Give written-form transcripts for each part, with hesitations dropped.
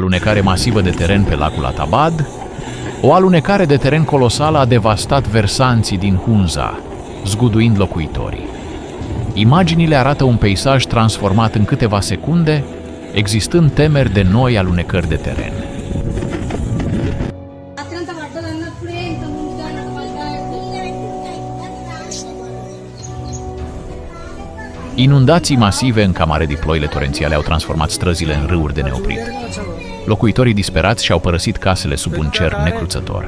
alunecare masivă de teren pe lacul Atabad, o alunecare de teren colosală a devastat versanții din Hunza, zguduind locuitorii. Imaginile arată un peisaj transformat în câteva secunde, existând temeri de noi alunecări de teren. Inundații masive în Camare ploile torențiale au transformat străzile în râuri de neoprit. Locuitorii disperați și-au părăsit casele sub un cer necruțător.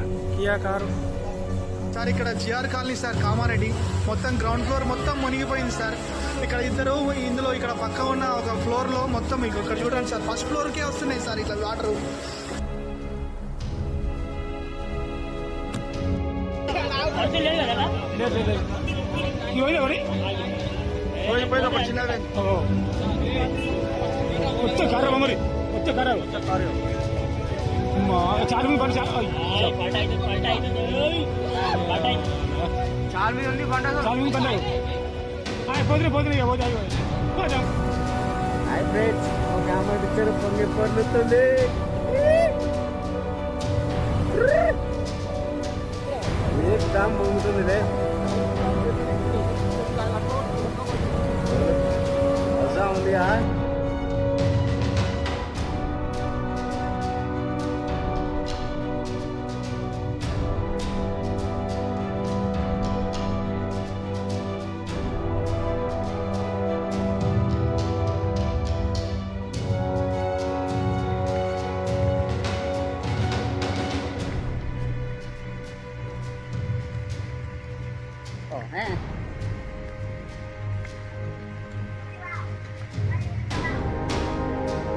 Sir ఇక్కడ GR colony sir Kamareddy మొత్తం ground floor మొత్తం మునిగిపోయింది సార్ ఇక్కడ ఇద్దరు ఇందులో ఇక్కడ పక్క ఉన్న ఒక ఫ్లోర్ లో మొత్తం ఇక్కడ చూడండి సార్ ఫస్ట్ ఫ్లోర్ కే వస్తున్నాయి సార్ ఇట్లా water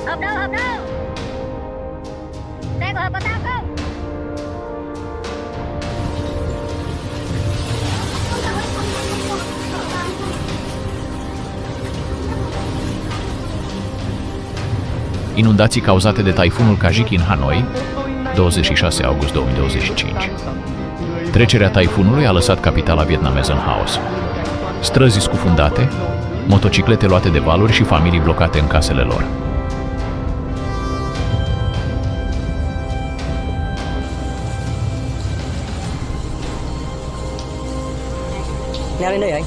Hợp đâu xe của hợp có tao không? Inundații cauzate de taifunul Kajiki în Hanoi, 26 august 2025. Trecerea taifunului a lăsat capitala vietnameză în haos. Străzi scufundate, motociclete luate de valuri și familii blocate în casele lor. Leo lên đây anh.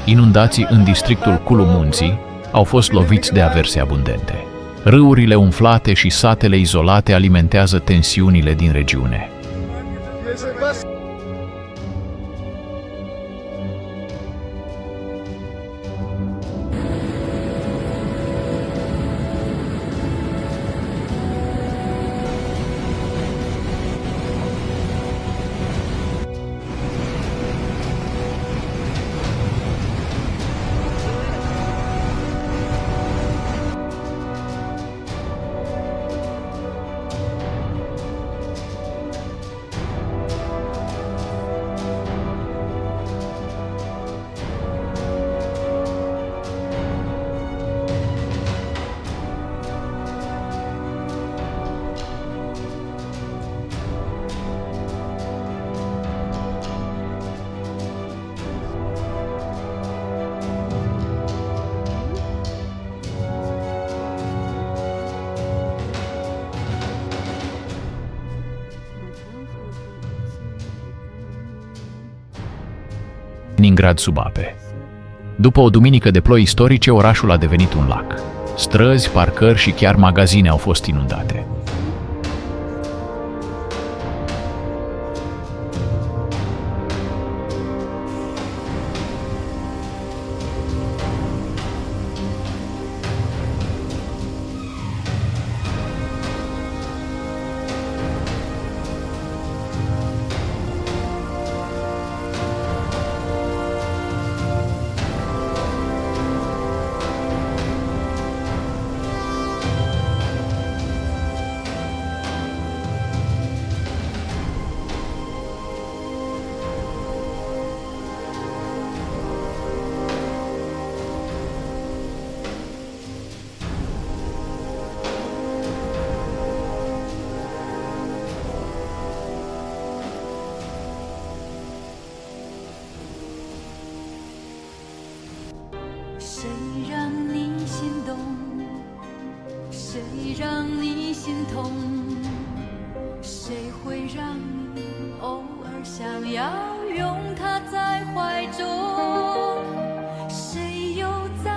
Inundații în districtul Kulu Munții au fost loviți de averse abundente. Râurile umflate și satele izolate alimentează tensiunile din regiune. Kaliningrad sub ape. După o duminică de ploi istorice, orașul a devenit un lac. Străzi, parcări și chiar magazine au fost inundate.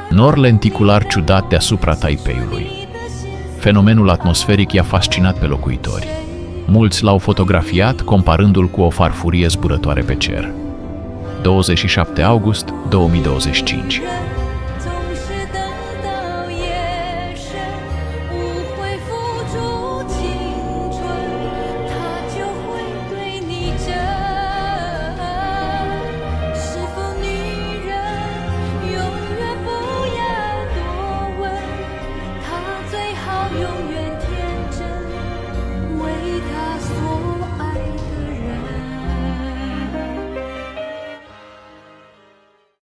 Nor lenticular ciudat deasupra Taipeiului. Fenomenul atmosferic i-a fascinat pe locuitori. Mulți l-au fotografiat comparându-l cu o farfurie zburătoare pe cer. 27 august 2025